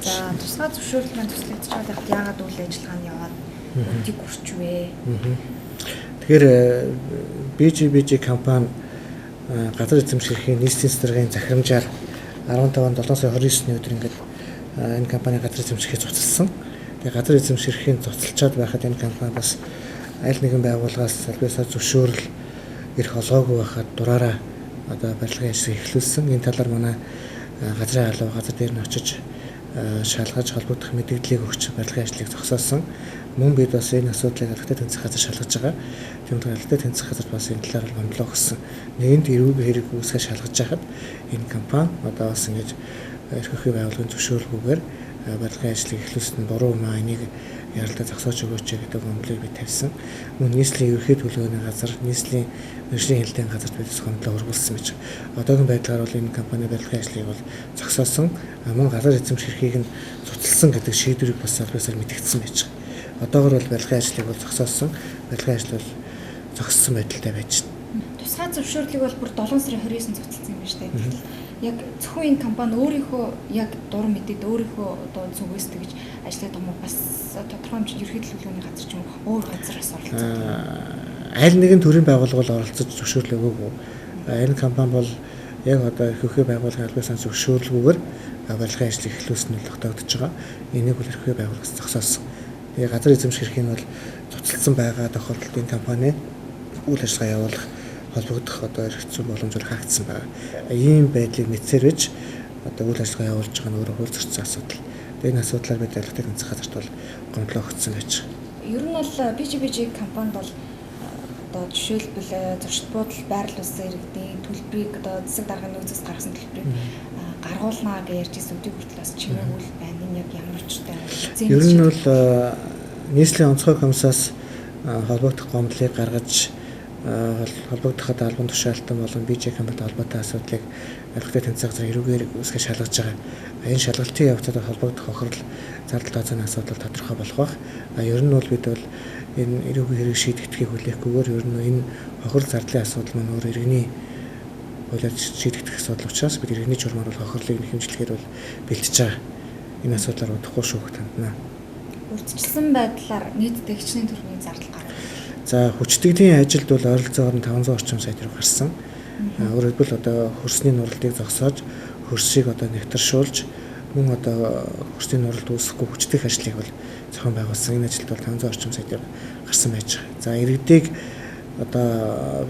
За тусгай зөвшөөрөл маань төслөгдөж байгаад яагаад үйл ажиллагаа нь яваад өдийг хүрчвэ? Тэгэхээр BGBG компани газар эзэмших эрхийн нийслэлийн засгийн захирамжаар 15 он 7 сарын 29-ний өдөр ингээд энэ компани газар эзэмшихийг цуцлсан. Тэгээ газар эзэмших эрхийн цуцлчаад байхад энэ компани бас аль нэгэн байгууллагаас албаасаа зөвшөөрөл ирэх олгоогүй байхад дураараа одоо барилгын ажлыг эхлүүлсэн. Энэ талаар манай газрын албан газар дээр нь очиж шалгаж холбогдох мэдээллийг өгч барилгын ажлыг зогсоосон. Мөн бид бас энэ асуудлыг албатай тэнцэх газар шалгаж байгаа. Тэгмээ албатай тэнцэх газар бас энэ талаар гомдлоо өгсөн. Нэгэнт эрүүг хэрэг үүсгэж шалгаж байхад энэ компани одоо бас ингэж эрхлэх байгууллагын зөвшөөрлгүйгээр барилгын ажлыг эхлүүлсэн нь буруу маа, энийг яралдаа зогсоож өгөөч гэдэг гомдлыг бид тавьсан. Мөн нийслэлийн ерөнхий төлөвлөгөөний газар, нийслэлийн мэргэжлийн хэлтийн газарт бид гомдлоо өргүүлсэн байж. Одоогийн байдлаар бол энэ компани барилгын ажлыг бол зогсоосон, мөн газар эзэмших эрхийг нь цуцлсан гэдэг шийдвэрийг бас албасаар мэдэгдсэн байж. Одоогор бол барилгын ажлыг бол зогсоосон, барилгын ажил бол зогссон байдалтай байж байна. Тусгай зөвшөөрлийг бол бүр 7 сарын 29-нд цуцлсан юм байна шүү дээ. Яг зөвхөн энэ компани өөрийнхөө яг дур мэдээд өөрийнхөө одоо зүгээс тэгж ажилладаг юм уу? Бас тодорхой хэмжээнд ерөнхий төлөвлөгөөний газар ч юм уу өөр газараас оролцдог. Аль нэгэн төрлийн байгууллага бол оролцож зөвшөөрлөө өгөөгүй. Энэ компани бол яг одоо эрхлэх байгууллагын албаасаа зөвшөөрлгүйгээр барилгын ажлыг эхлүүлсэн нь тогтоогдож байгаа. Энийг бол эрхлэх байгууллагаас зогсоосон. Тэгээ газар эзэмших эрхийн бол цуцлсан байгаа тохиолдолд энэ компани үйл ажиллагаа явуулах холбогдох одоо эрх зүйн боломжоор хаагдсан байна. Ийм байдлыг мэдсэрэж одоо үйл ажиллагаа явуулж байгаа нь өөрөө хууль зөрчсөн асуудал. Энэ асуудлаар бид албатай тэнцэх газарт бол гомдлоо өгсөн байж байгаа. Ер нь бол BGBG компанид бол одоо жишээлбэл зочд буудал байрлал улсын иргэдийн төлбөрийг одоо засаг дарганы нөөцөөс гаргасан төлбөрийг гаргуулнаа гэж ярьж ирсэн өдийг хүртэл бас чимээгүй байна. Энэ яг ямар учиртай вэ? Ер нь бол нийслэлийн онцгой комиссаас холбогдох гомдлыг гаргаж холбогдоход албан тушаалтан болон BGBG компанид холбоотой асуудлыг албатай тэнцэх газар эрүүгээр үүсгэж шалгаж байгаа. Энэ шалгалтын явцад холбогдох хохирол зардал тооцооны асуудал тодорхой болох бах. Ер нь бол бид бол энэ эрүүгийн хэрэг шийдэгдэхийг хүлээхгүйгээр ер нь энэ хохирол зардлын асуудал маань өөр иргэний хуулиар шийдэгдэх асуудал учраас бид иргэний журмаар бол хохирлыг нэхэмжлэхээр бол бэлтэж байгаа. Энэ асуудлаар удахгүй шүү гэж танднаа. Урьдчилсан байдлаар нийтдээ хичнээн төрлийн зардал гарав. За хүчтэйгийн ажилд бол ойролцоогоор 500 орчим сая төгрөг гарсан. Өөрөөр хэлбэл одоо хөрсний нуралтыг зогсоож, хөрсийг одоо нэвтэршүүлж, мөн одоо хөрсний нуралд үүсэхгүй хүчтэй ажлыг бол зохион байгуулсан. Энэ ажилд бол 500 орчим сая төгрөг гарсан байж байгаа. За иргэдийг одоо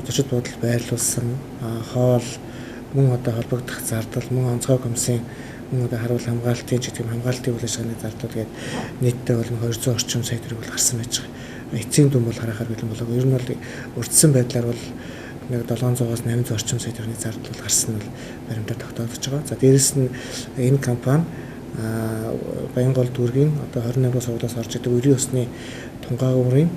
зочид буудал байрлуулсан, хоол, мөн одоо холбогдох зардал, мөн онцгой комиссын мөн одоо харуул хамгаалтын ч гэдэг юм хамгаалтын үйл ажиллагааны зардал гээд нийтдээ бол 200 орчим сая төгрөг бол гарсан байж байгаа. Эцсийн дүн бол харахаар бэлэн болов. Ер нь бол урьдчилсан байдлаар бол нэг 700-аас 800 орчим сая төгрөгийн зардал бол гарсан нь баримтаар тогтоогдож байгаа. За дээрэс нь энэ компани Баянгол дүүргийн одоо 28 сургуулиас орж идэг үерийн усны тунгаагуурын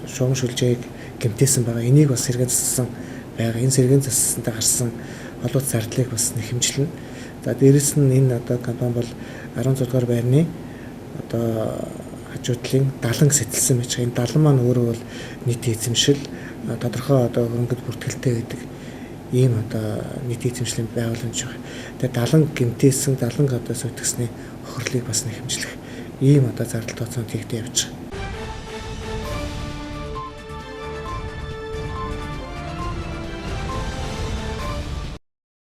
шугам шүлжээг гэмтээсэн байгаа. Энийг бас сэргээн зассан байгаа. Энэ сэргээн зассантай гарсан холбоот зардлыг бас нэхэмжлэнэ. За дээрэс нь энэ одоо компани бол 16 дугаар байрны одоо хажуудлын далан сэтэлсэн байж байгаа. Энэ далан маань өөрөө бол нийтийн эзэмшил тодорхой одоо хөрөнгөд бүртгэлтэй байдаг ийм одоо нийтийн эзэмшлийн байгууламж байгаа. Тэгээ далан гэмтээсэн, далан одоо сүйтгэсний хохирлыг бас нэхэмжлэх ийм одоо зардал тооцоонууд хийгдэж явж байгаа.